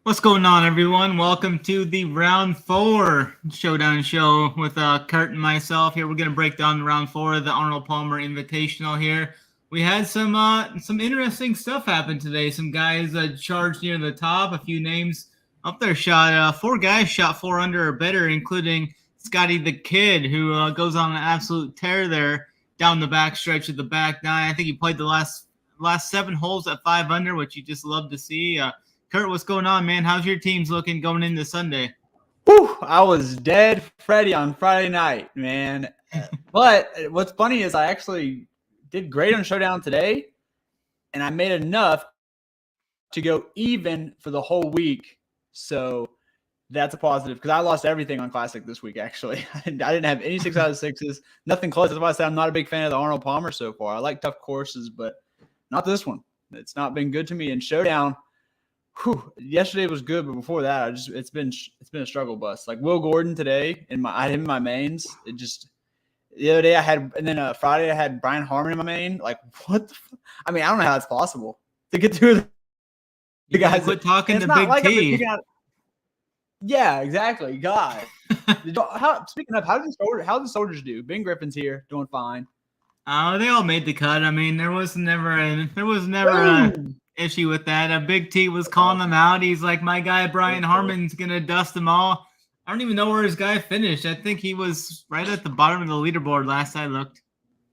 What's going on, everyone? Welcome to the Round 4 Showdown show with Kurt and myself here. We're going to break down Round 4 of the Arnold Palmer Invitational here. We had some interesting stuff happen today. Some guys charged near the top. A few names up there shot. 4 guys shot 4 under or better, including Scotty the Kid, who goes on an absolute tear there down the back stretch of the back 9. I think he played the last 7 holes at 5 under, which you just love to see. Kurt, what's going on, man? How's your teams looking going into Sunday? Whew, I was dead Freddy on Friday night, man. But what's funny is I actually did great on Showdown today, and I made enough to go even for the whole week. So that's a positive because I lost everything on Classic this week, actually. I didn't have any 6 out of 6s, nothing close. That's why I said I'm not a big fan of the Arnold Palmer so far. I like tough courses, but not this one. It's not been good to me. In Showdown, yesterday was good, but before that, it's been a struggle bus. Like Will Gordon today, I had him in my mains. The other day I had, and then Friday I had Brian Harmon in my main. Like what? I mean, I don't know how it's possible to get through the guys. Quit talking to Big T. Yeah, exactly. God. Speaking of, how did the soldiers do? Ben Griffin's here, doing fine. Oh, they all made the cut. I mean, there was never an issue with that. Big T was calling them out. He's like, my guy Brian Harmon's gonna dust them all. I don't even know where his guy finished. I think he was right at the bottom of the leaderboard last I looked.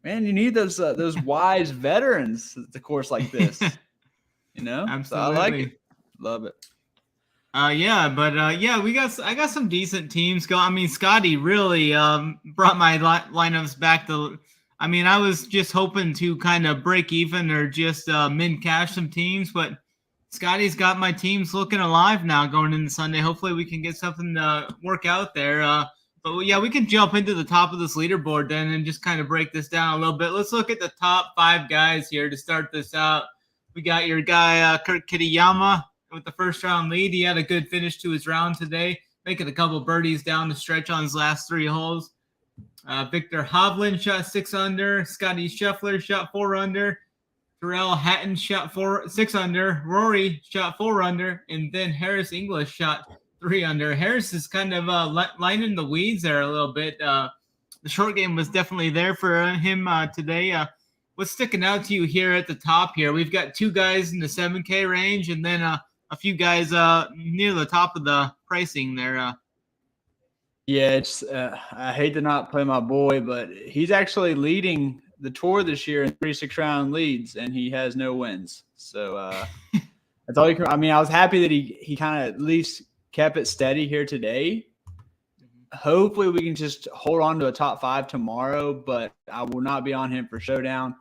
Man, you need those wise veterans at the course like this. You know, absolutely. So I like it. Love it. I got some decent teams go. I mean, Scotty really brought my lineups back to. I mean, I was just hoping to kind of break even or just min cash some teams, but Scotty's got my teams looking alive now going into Sunday. Hopefully we can get something to work out there. But yeah, we can jump into the top of this leaderboard then and just kind of break this down a little bit. Let's look at the top 5 guys here to start this out. We got your guy, Kurt Kitayama with the first round lead. He had a good finish to his round today, making a couple birdies down the stretch on his last 3 holes. Victor Hovland shot 6 under. Scotty Scheffler shot 4 under. Terrell Hatton shot 6 under. Rory shot 4 under. And then Harris English shot 3 under. Harris is kind of lining the weeds there a little bit. The short game was definitely there for him today. What's sticking out to you here at the top here? We've got 2 guys in the 7K range and then a few guys near the top of the pricing there. Yeah, it's I hate to not play my boy, but he's actually leading the tour this year in 36-round leads, and he has no wins. So that's all you can. I mean, I was happy that he kind of at least kept it steady here today. Hopefully, we can just hold on to a top 5 tomorrow, but I will not be on him for Showdown.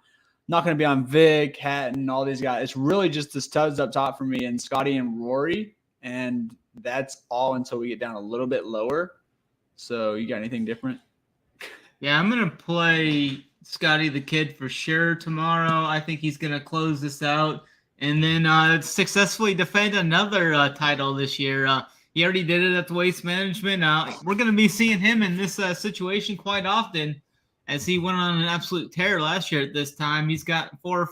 Not going to be on Vic, Hatton, all these guys. It's really just the studs up top for me and Scotty and Rory, and that's all until we get down a little bit lower. So you got anything different? Yeah, I'm going to play Scotty the Kid for sure tomorrow. I think he's going to close this out and then successfully defend another title this year. He already did it at the Waste Management. We're going to be seeing him in this situation quite often as he went on an absolute tear last year at this time. He's got 4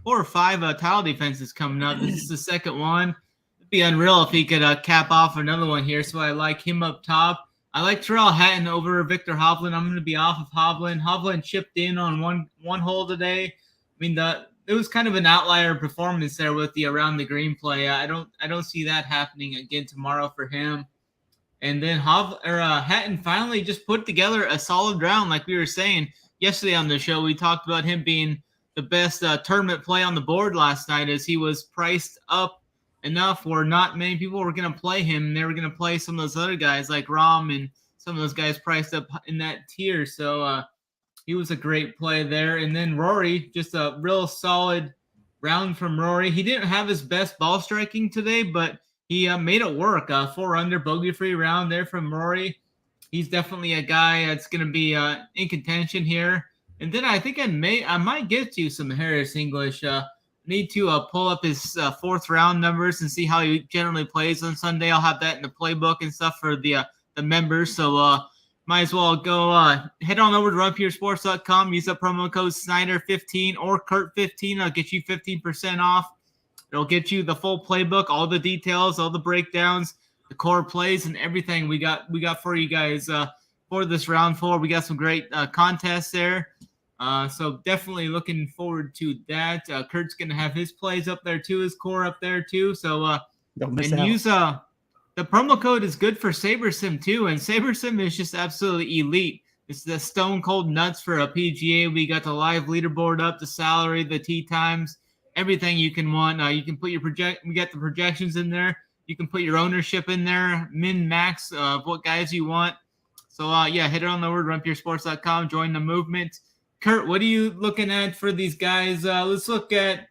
or 5 title defenses coming up. This is the second one. It'd be unreal if he could cap off another one here, so I like him up top. I like Terrell Hatton over Victor Hovland. I'm going to be off of Hovland. Hovland chipped in on one hole today. I mean, it was kind of an outlier performance there with the around the green play. I don't see that happening again tomorrow for him. And then Hatton finally just put together a solid round, like we were saying yesterday on the show. We talked about him being the best tournament play on the board last night, as he was priced up enough where not many people were going to play him. They were going to play some of those other guys like Rom and some of those guys priced up in that tier. So he was a great play there. And then Rory, just a real solid round from Rory. He didn't have his best ball striking today, but he made it work. 4 under bogey-free round there from Rory. He's definitely a guy that's going to be in contention here. And then I think I might get to some Harris English. Need to pull up his 4th round numbers and see how he generally plays on Sunday. I'll have that in the playbook and stuff for the members. So might as well go head on over to runpuresports.com. Use the promo code Snyder15 or Kurt15. I'll get you 15% off. It'll get you the full playbook, all the details, all the breakdowns, the core plays, and everything we got for you guys for this round 4. We got some great contests there. So definitely looking forward to that. Kurt's going to have his plays up there too, his core up there too. So don't miss and out. use the promo code is good for SaberSim too. And SaberSim is just absolutely elite. It's the stone cold nuts for a PGA. We got the live leaderboard up, the salary, the tee times, everything you can want. You can put your we got the projections in there. You can put your ownership in there, min max of what guys you want. So yeah, hit it on the word, runpuresports.com, join the movement. Kurt, what are you looking at for these guys? Let's look at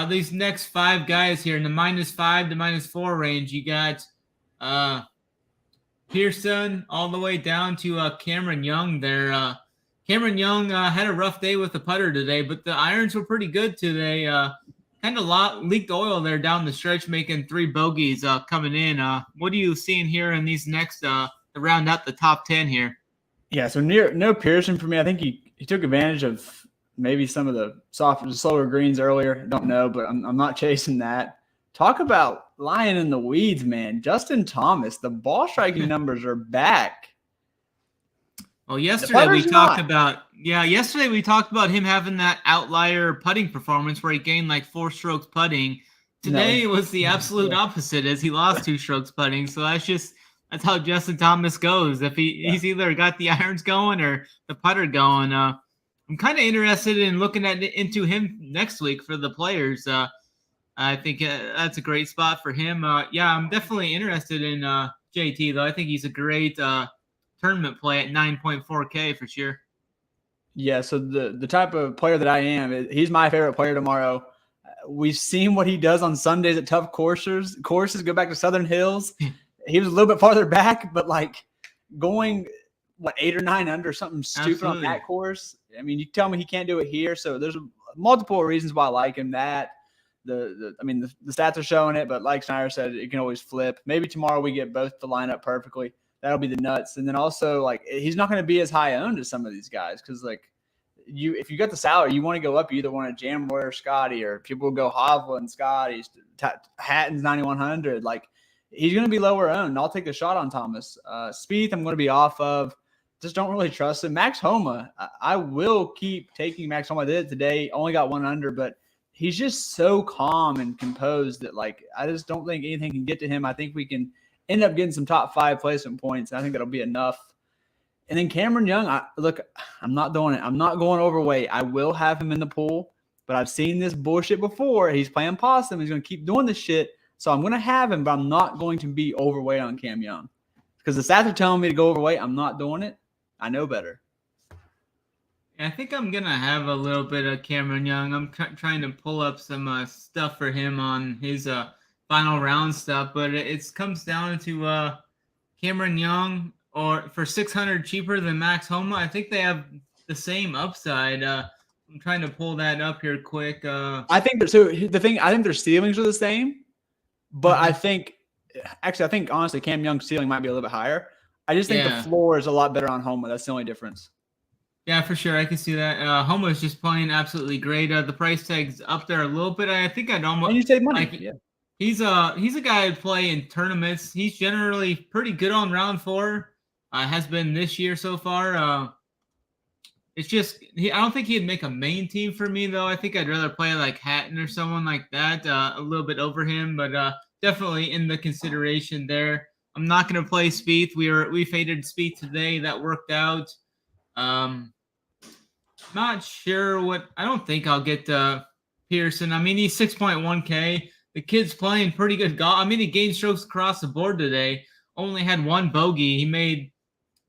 these next 5 guys here in the -5 to -4 range. You got Pearson all the way down to Cameron Young there. Cameron Young had a rough day with the putter today, but the irons were pretty good today. Kind of leaked oil there down the stretch, making 3 bogeys coming in. What are you seeing here in these next to round out the top 10 here? Yeah, so no Pearson for me. I think he took advantage of maybe some of the slower greens earlier. Don't know, but I'm not chasing that. Talk about lying in the weeds, man. Justin Thomas, the ball striking numbers are back. Well, yesterday we talked about him having that outlier putting performance where he gained like 4 strokes putting. Today was the absolute opposite, as he lost 2 strokes putting. So that's how Justin Thomas goes. If he's either got the irons going or the putter going. I'm kind of interested in looking into him next week for the players. I think that's a great spot for him. Yeah, I'm definitely interested in JT, though. I think he's a great tournament play at 9.4K for sure. Yeah, so the type of player that I am, he's my favorite player tomorrow. We've seen what he does on Sundays at tough courses. Go back to Southern Hills. He was a little bit farther back, but like going 8 or 9 under, something stupid on that course. I mean, you tell me he can't do it here. So there's multiple reasons why I like him. That the stats are showing it, but like Snyder said, it can always flip. Maybe tomorrow we get both to line up perfectly. That'll be the nuts. And then also, like, he's not going to be as high owned as some of these guys because, like, if you got the salary, you want to go up. You either want to jam Roy or Scotty, or people will go Hovland and Scotty, Hatton's 9,100. Like, he's going to be lower owned. I'll take a shot on Thomas. Spieth, I'm going to be off of. Just don't really trust him. Max Homa, I will keep taking Max Homa. I did it today. Only got 1 under, but he's just so calm and composed that, like, I just don't think anything can get to him. I think we can end up getting some top 5 placement points. I think that'll be enough. And then Cameron Young, I'm not doing it. I'm not going overweight. I will have him in the pool, but I've seen this bullshit before. He's playing possum. He's going to keep doing this shit. So I'm going to have him, but I'm not going to be overweight on Cam Young. Because the stats are telling me to go overweight. I'm not doing it. I know better. I think I'm going to have a little bit of Cameron Young. I'm trying to pull up some stuff for him on his final round stuff, but it comes down to Cameron Young or for 600 cheaper than Max Homa. I think they have the same upside. I'm trying to pull that up here quick. I think their ceilings are the same, but I think honestly Cam Young's ceiling might be a little bit higher. I just think the floor is a lot better on Homa. That's the only difference. Yeah, for sure. I can see that. Homa is just playing absolutely great. The price tag's up there a little bit. I think I'd almost. And you save money. He's a guy I'd play in tournaments. He's generally pretty good on round 4. Has been this year so far. It's just I don't think he'd make a main team for me though. I think I'd rather play like Hatton or someone like that. A little bit over him, but definitely in the consideration there. I'm not going to play Spieth. We faded Spieth today. That worked out. Not sure what. I don't think I'll get Pearson. I mean, he's 6.1K. The kid's playing pretty good golf. I mean, he gained strokes across the board today. Only had 1 bogey. He made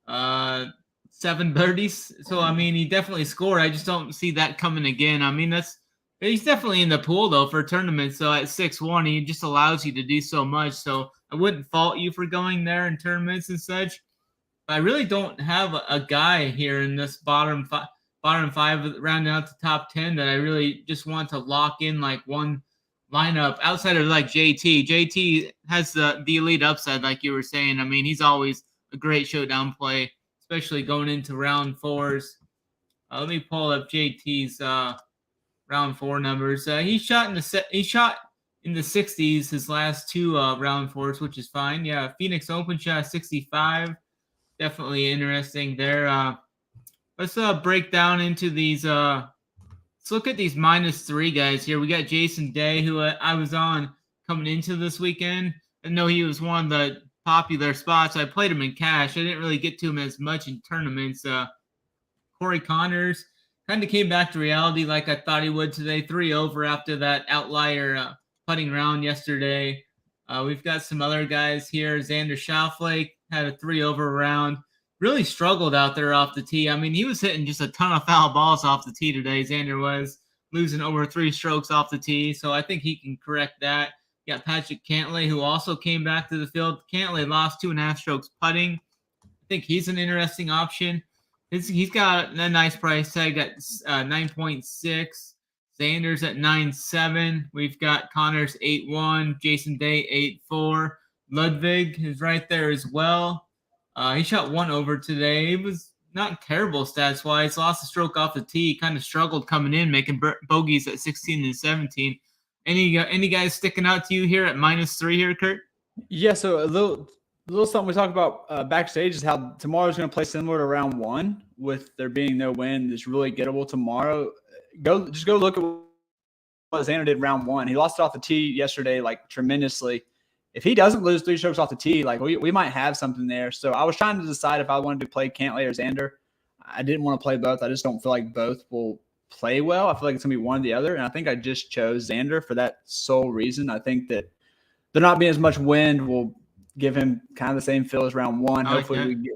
7 birdies. So, I mean, he definitely scored. I just don't see that coming again. I mean, he's definitely in the pool, though, for a tournament. So, at 6'1", he just allows you to do so much. So, I wouldn't fault you for going there in tournaments and such. But I really don't have a guy here in this bottom 5 rounding out the top 10 that I really just want to lock in like one lineup outside of like JT. JT has the elite upside, like you were saying. I mean, he's always a great showdown play, especially going into round 4s. Let me pull up JT's round 4 numbers. He shot in the 60s his last two round fours, which is fine. Yeah, Phoenix Open shot 65. Definitely interesting there. Let's break down into these. Let's look at these -3 guys here. We got Jason Day, who I was on coming into this weekend. I know he was one of the popular spots. I played him in cash. I didn't really get to him as much in tournaments. Corey Connors kind of came back to reality like I thought he would today. 3 over after that outlier putting round yesterday. We've got some other guys here. Xander Schauffele had a 3 over round. Really struggled out there off the tee. I mean, he was hitting just a ton of foul balls off the tee today. Xander was losing over 3 strokes off the tee, so I think he can correct that. You got Patrick Cantlay, who also came back to the field. Cantlay lost 2.5 strokes putting. I think he's an interesting option. He's got a nice price tag at 9.6. Xander's at 9.7. We've got Connors 8.1. Jason Day 8.4. Ludwig is right there as well. He shot 1 over today. It was not terrible stats wise. Lost a stroke off the tee. Kind of struggled coming in, making bogeys at 16 and 17. Any guys sticking out to you here at -3 here, Kurt? Yeah, so a little something we talked about backstage is how tomorrow's going to play similar to round 1, with there being no wind. It's really gettable tomorrow. Go look at what Xander did round 1. He lost it off the tee yesterday, like tremendously. If he doesn't lose 3 strokes off the tee, like we might have something there. So I was trying to decide if I wanted to play Cantlay or Xander. I didn't want to play both. I just don't feel like both will play well. I feel like it's going to be one or the other. And I think I just chose Xander for that sole reason. I think that there not being as much wind will give him kind of the same feel as round 1. Hopefully we get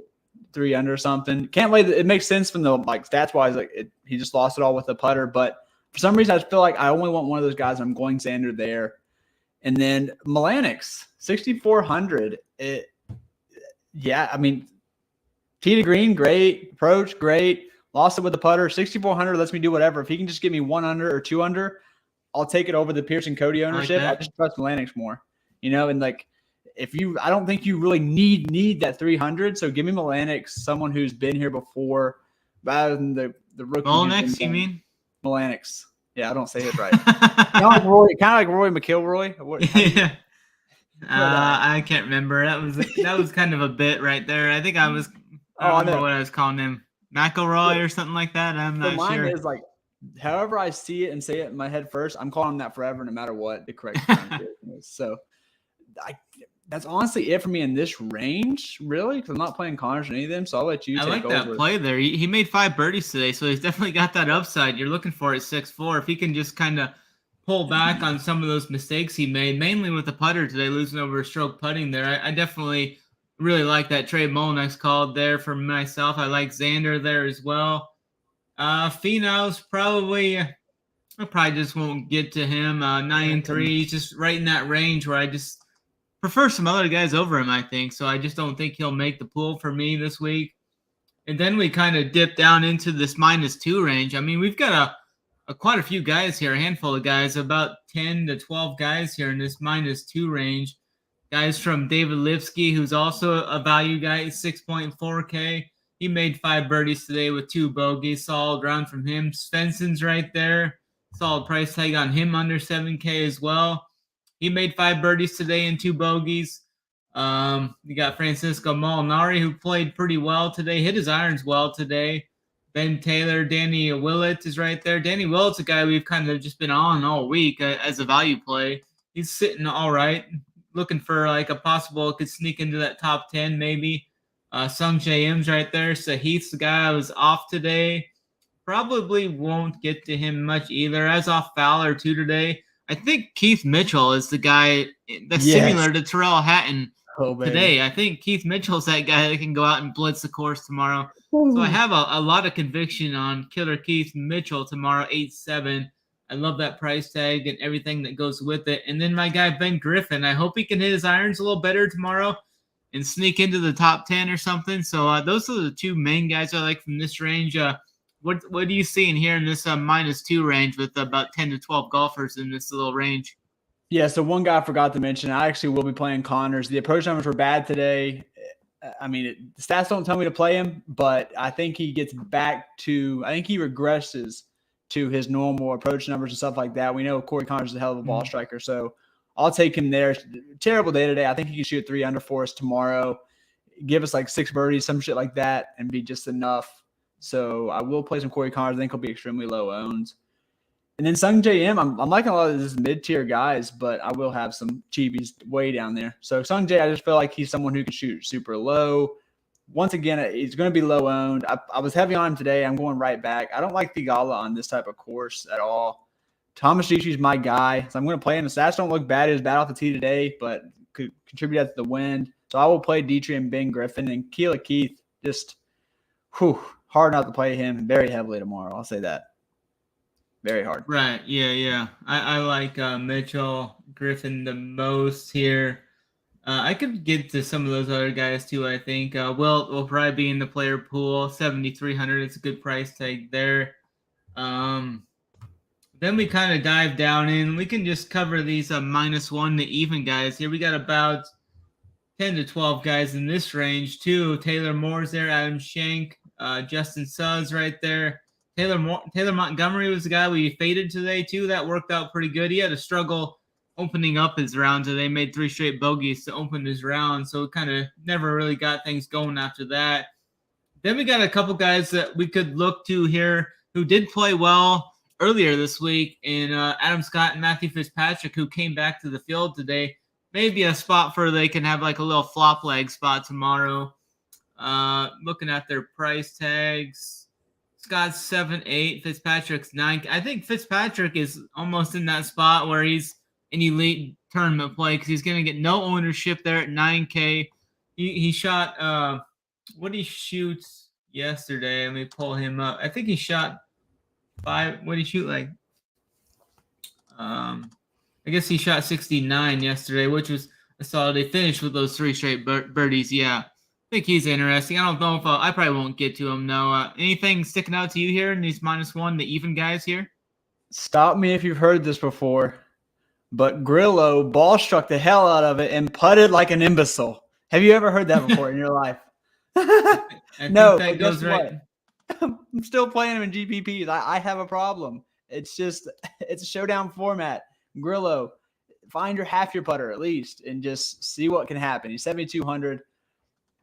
3 under or something. Cantlay, it makes sense from the stats wise. He just lost it all with the putter. But for some reason, I just feel like I only want one of those guys. I'm going Xander there. And then Melanix, 6,400. Yeah, I mean, tee to green, great. Approach, great. Lost it with the putter. 6,400 lets me do whatever. If he can just give me 1 under or 2 under, I'll take it over the Pearson Cody ownership. I just trust Melanix more, and I don't think you really need that 300. So give me Melanix, someone who's been here before, rather than the rookie. Melanix, you mean? Melanix. Yeah, I don't say it right. kind of like Rory McIlroy. Yeah. I can't remember. That was kind of a bit right there. I think I don't remember what I was calling him. McElroy or something like that. I'm not mine sure. Is however I see it and say it in my head first, I'm calling him that forever, no matter what the correct pronunciation is. So that's honestly it for me in this range, really, because I'm not playing Connors or any of them. So I'll let you take over. I like that play there. He made 5 birdies today, so he's definitely got that upside you're looking for at 6-4. If he can just kind of pull back on some of those mistakes he made, mainly with the putter today, losing over a stroke putting there, I definitely really like that trade Molinx called there for myself. I like Xander there as well. Finau's probably, I probably just won't get to him. 9-3, he's just right in that range where I just prefer some other guys over him, I think. So I just don't think he'll make the pool for me this week. And then we kind of dip down into this -2 range. I mean, we've got quite a few guys here, a handful of guys, about 10 to 12 guys here in this -2 range. Guys from David Lipsky, who's also a value guy, 6.4K. He made 5 birdies today with 2 bogeys. Solid round from him. Svensson's right there. Solid price tag on him, under 7K as well. He made 5 birdies today and 2 bogeys. You got Francisco Molinari, who played pretty well today, hit his irons well today. Ben Taylor, Danny Willett is right there. Danny Willett's a guy we've kind of just been on all week as a value play. He's sitting all right, looking for a possible could sneak into that top 10 maybe. Sung J M's right there. Sahith's the guy I was off today. Probably won't get to him much either. As off Fowler too today. I think Keith Mitchell is the guy that's similar to Terrell Hatton today. I think Keith Mitchell's that guy that can go out and blitz the course tomorrow. So I have a lot of conviction on Killer Keith Mitchell tomorrow, 8-7. I love that price tag and everything that goes with it. And then my guy Ben Griffin, I hope he can hit his irons a little better tomorrow and sneak into the top 10 or something. So those are the 2 main guys I like from this range. What are you seeing here in this -2 range with about 10 to 12 golfers in this little range? Yeah, so one guy I forgot to mention, I actually will be playing Connors. The approach numbers were bad today. I mean, the stats don't tell me to play him, but I think he gets back to – I think he regresses to his normal approach numbers and stuff like that. We know Corey Connors is a hell of a ball striker, so I'll take him there. Terrible day today. I think he can shoot 3 under for us tomorrow. Give us like 6 birdies, some shit like that, and be just enough. So I will play some Corey Connors. I think he'll be extremely low owned. And then Sung J M, I'm liking a lot of these mid-tier guys, but I will have some cheapies way down there. So Sung J, I just feel like he's someone who can shoot super low. Once again, he's going to be low owned. I was heavy on him today. I'm going right back. I don't like Thigala on this type of course at all. Thomas Gigi's my guy, so I'm going to play him. The stats don't look bad. He was bad off the tee today, but could contribute to the wind. So I will play Dietrich and Ben Griffin. And Keela Keith, just hard not to play him very heavily tomorrow. I'll say that. Very hard. Right. Yeah. I like Mitchell Griffin the most here. I could get to some of those other guys too, I think. Will probably be in the player pool. 7,300 is a good price tag there. Then we kind of dive down in. We can just cover these -1 to even guys. Here we got about 10 to 12 guys in this range too. Taylor Moore's there, Adam Schenk, Justin Suggs right there. Taylor Montgomery was the guy we faded today too. That worked out pretty good. He had a struggle opening up his round today. Made 3 straight bogeys to open his round, so kind of never really got things going after that. Then we got a couple guys that we could look to here who did play well earlier this week in Adam Scott and Matthew Fitzpatrick, who came back to the field today. Maybe a spot for they can have like a little flop leg spot tomorrow. Looking at their price tags. Scott's 7-8, Fitzpatrick's 9. I think Fitzpatrick is almost in that spot where he's an elite tournament play because he's going to get no ownership there at 9K. He shot what did he shoot yesterday? Let me pull him up. I think he shot 5. What did he shoot like? I guess he shot 69 yesterday, which was a solid finish with those 3 straight birdies. Yeah. I think he's interesting. I don't know if I probably won't get to him, though. Anything sticking out to you here in these -1, the even guys here? Stop me if you've heard this before, but Grillo ball struck the hell out of it and putted like an imbecile. Have you ever heard that before in your life? No, that goes right. I'm still playing him in GPPs. I have a problem. It's a showdown format. Grillo, find half your putter at least and just see what can happen. He's 7,200.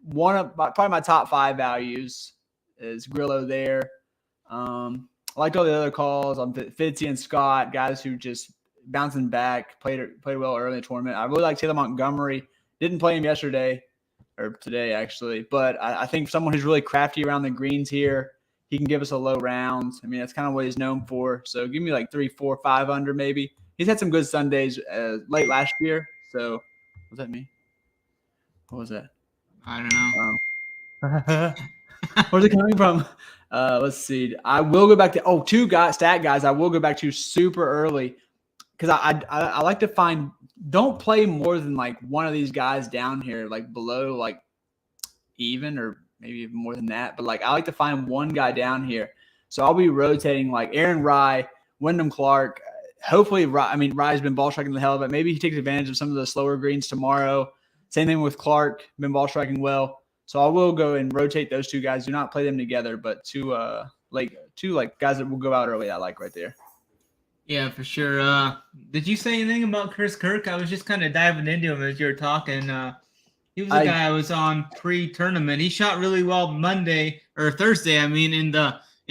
One of probably my top 5 values is Grillo there. I liked all the other calls on Fitzy and Scott, guys who just bouncing back, played well early in the tournament. I really like Taylor Montgomery. Didn't play him yesterday or today actually, but I think someone who's really crafty around the greens here. He can give us a low round. I mean, that's kind of what he's known for. So give me like 3, 4, 5 under maybe. He's had some good Sundays late last year. So was that me? What was that? I don't know. Where's it coming from? Let's see. I will go back to 2 stat guys. I will go back to super early because I like to find. Don't play more than like one of these guys down here, like below like even or maybe even more than that. But like I like to find one guy down here. So I'll be rotating like Aaron Rye, Wyndham Clark. Hopefully, Rye's been ball striking the hell of it. Maybe he takes advantage of some of the slower greens tomorrow. Same thing with Clark, been ball striking well. So I will go and rotate those 2 guys. Do not play them together, but two guys that will go out early I like right there. Yeah, for sure. Did you say anything about Chris Kirk? I was just kind of diving into him as you were talking. He was a guy I was on pre-tournament. He shot really well Thursday. I mean, in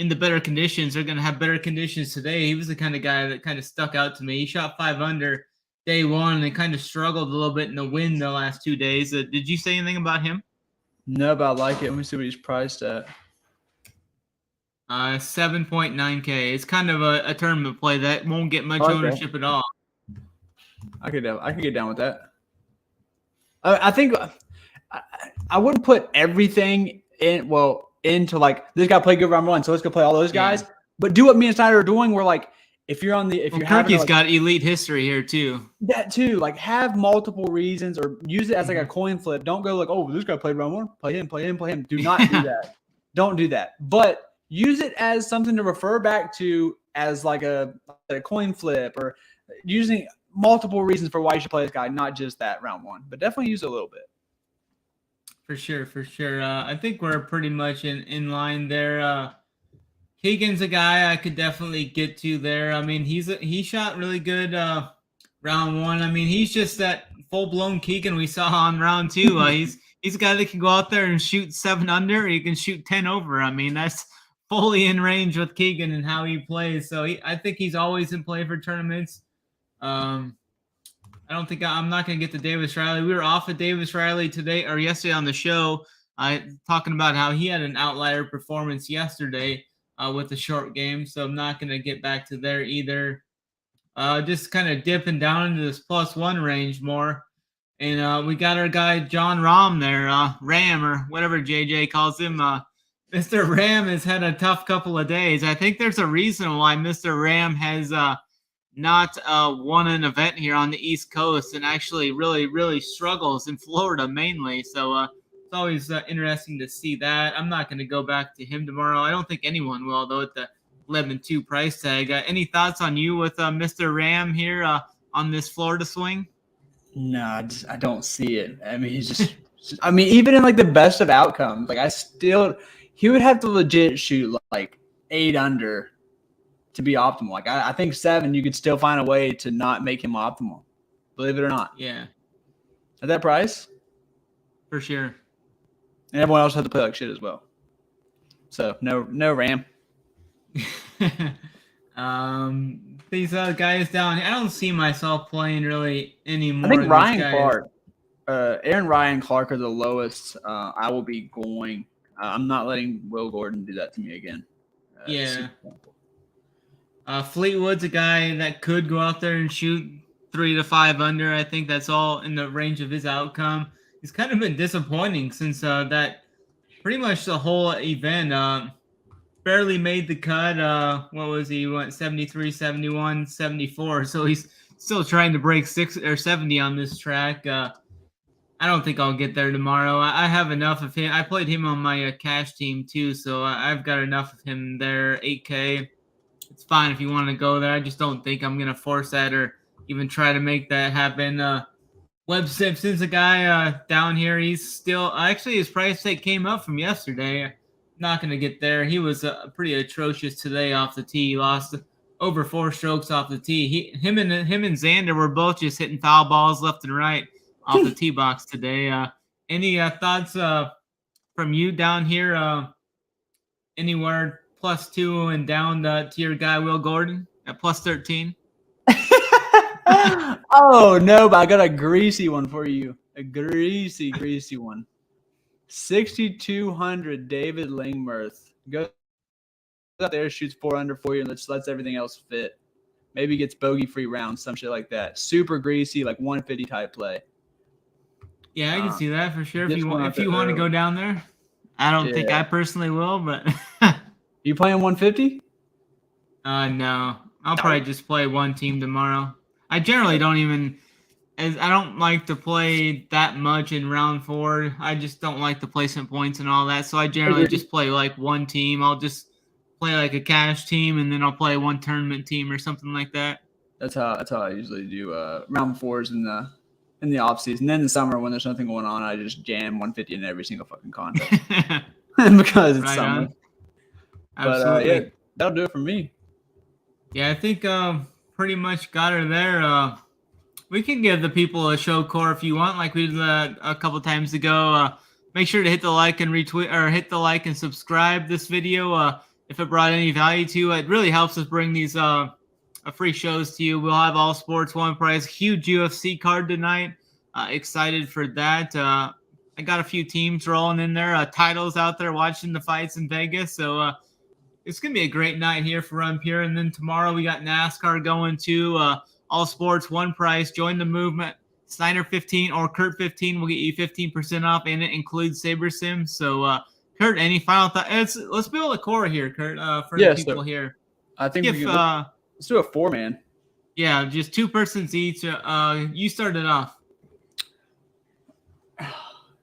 the better conditions. They're going to have better conditions today. He was the kind of guy that kind of stuck out to me. He shot 5 under day 1 and kind of struggled a little bit in the wind the last 2 days. Did you say anything about him? No, but I like it. Let me see what he's priced at. 7.9K. It's kind of a tournament play that won't get much ownership at all. I could get down with that. I think I wouldn't put everything into like this guy played good round 1, so let's go play all those guys. Yeah. But do what me and Snyder are doing. We're like, if you're Kirky's got elite history here too. That too, like have multiple reasons or use it as like a coin flip. Don't go like, oh, this guy played round 1, play him. Do not do that. Don't do that. But use it as something to refer back to as like a coin flip or using multiple reasons for why you should play this guy, not just that round 1, but definitely use it a little bit. For sure. I think we're pretty much in line there. Keegan's a guy I could definitely get to there. I mean, he shot really good round one. I mean, he's just that full-blown Keegan we saw on round two. He's a guy that can go out there and shoot 7 under. He can shoot 10 over. I mean, that's fully in range with Keegan and how he plays. So I think he's always in play for tournaments. I don't think I'm not going to get to Davis Riley. We were off of Davis Riley today or yesterday on the show, talking about how he had an outlier performance yesterday with the short game. So I'm not going to get back to there either. Just kind of dipping down into this +1 range more. And we got our guy John Rahm there, Ram or whatever JJ calls him. Mr. Ram has had a tough couple of days. I think there's a reason why Mr. Ram has not won an event here on the East Coast and actually really struggles in Florida mainly. So it's always interesting to see that. I'm not going to go back to him tomorrow. I don't think anyone will, though, at the 11-2 price tag. Any thoughts on you with Mr. Ram here on this Florida swing? No, I don't see it. I mean, he's just I mean, even in like the best of outcomes, like he would have to legit shoot like 8 under to be optimal. Like I think 7, you could still find a way to not make him optimal. Believe it or not. Yeah. At that price? For sure. And everyone else had to play like shit as well. So no Ram. These guys down here, I don't see myself playing really anymore. I think Ryan Clark, Aaron Ryan Clark are the lowest I will be going. I'm not letting Will Gordon do that to me again. Yeah. Fleetwood's a guy that could go out there and shoot 3 to 5 under. I think that's all in the range of his outcome. He's kind of been disappointing since that pretty much the whole event. Barely made the cut. What was he? Went 73, 71, 74. So he's still trying to break 6 or 70 on this track. I don't think I'll get there tomorrow. I have enough of him. I played him on my cash team too, so I've got enough of him there. 8K. It's fine if you want to go there. I just don't think I'm gonna force that or even try to make that happen. Webb Simpson's a guy down here. He's still actually his price tag came up from yesterday. Not going to get there. He was pretty atrocious today off the tee. He lost over 4 strokes off the tee. Him and Xander were both just hitting foul balls left and right off the tee box today. Any thoughts from you down here? Anywhere +2 and down to your guy Will Gordon at +13? Oh no, but I got a greasy one for you. A greasy one. 6,200 David Lingmerth goes out there, shoots 4 under for you, and lets everything else fit. Maybe gets bogey-free rounds, some shit like that. Super greasy, like 150 type play. Yeah, I can see that for sure. If you want to go down there, I don't think I personally will, but you playing 150? No, I'll probably just play one team tomorrow. I generally don't even. I don't like to play that much in round 4. I just don't like the placement points and all that. So I generally just play like one team. I'll just play like a cash team, and then I'll play one tournament team or something like that. That's how I usually do round 4s in the off season. Then in the summer when there's nothing going on, I just jam 150 in every single fucking contest because it's summer. Absolutely. But yeah, that'll do it for me. Yeah, I think pretty much got her there. We can give the people a show core if you want, like we did a couple times ago. Make sure to hit the like and retweet, or hit the like and subscribe this video if it brought any value to you. It really helps us bring these free shows to you. We'll have all sports one price. Huge UFC card tonight. Excited for that. I got a few teams rolling in there. Titles out there watching the fights in Vegas. So it's going to be a great night here for Pure. And then tomorrow we got NASCAR going too. All sports, one price. Join the movement. Snyder 15 or Kurt 15 will get you 15% off, and it includes SaberSim. So, Kurt, any final thoughts? Let's build a core here, Kurt, for the people here. I think let's do a 4-man. Yeah, just 2 persons each. You started off. Oh,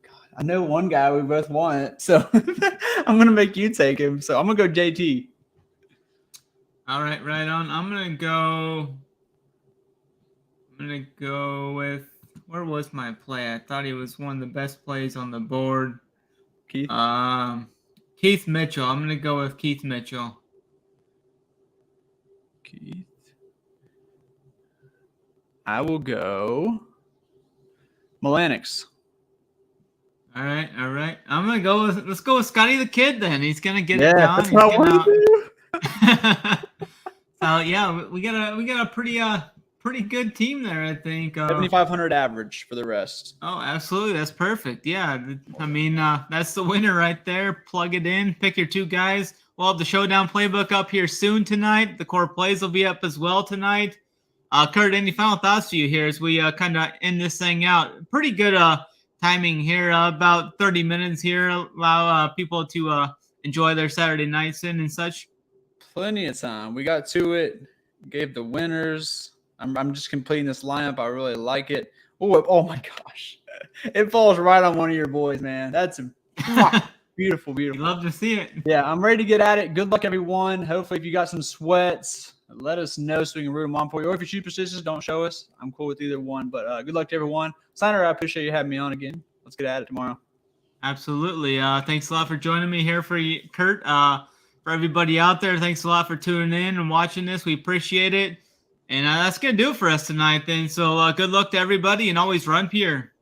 God. I know one guy we both want, so I'm going to make you take him. So I'm going to go JT. All right, right on. I'm going to go with, where was my play? I thought he was one of the best plays on the board. Keith? Keith Mitchell. I'm going to go with Keith Mitchell. Keith. I will go Melanix. All right. I'm gonna go with let's go with Scotty the Kid then. He's gonna get it Yeah, done. that's what I want to do. So yeah, we got a pretty good team there, I think. 7,500 average for the rest. Oh, absolutely, that's perfect. Yeah, I mean that's the winner right there. Plug it in, pick your two guys. We'll have the Showdown playbook up here soon tonight. The core plays will be up as well tonight. Kurt, any final thoughts for you here as we kind of end this thing out? Pretty good timing here, about 30 minutes here. Allow people to enjoy their Saturday nights in and such. Plenty of time. We got to it. Gave the winners. I'm just completing this lineup. I really like it. Oh my gosh. It falls right on one of your boys, man. That's beautiful. You love to see it. Yeah, I'm ready to get at it. Good luck, everyone. Hopefully, if you got some sweats, let us know so we can root them on for you. Or if you're superstitious, don't show us. I'm cool with either one. But good luck to everyone. Signer, I appreciate you having me on again. Let's get at it tomorrow. Absolutely. Thanks a lot for joining me here for you, Kurt. For everybody out there, thanks a lot for tuning in and watching this. We appreciate it. And that's going to do it for us tonight then. So good luck to everybody and always run pure.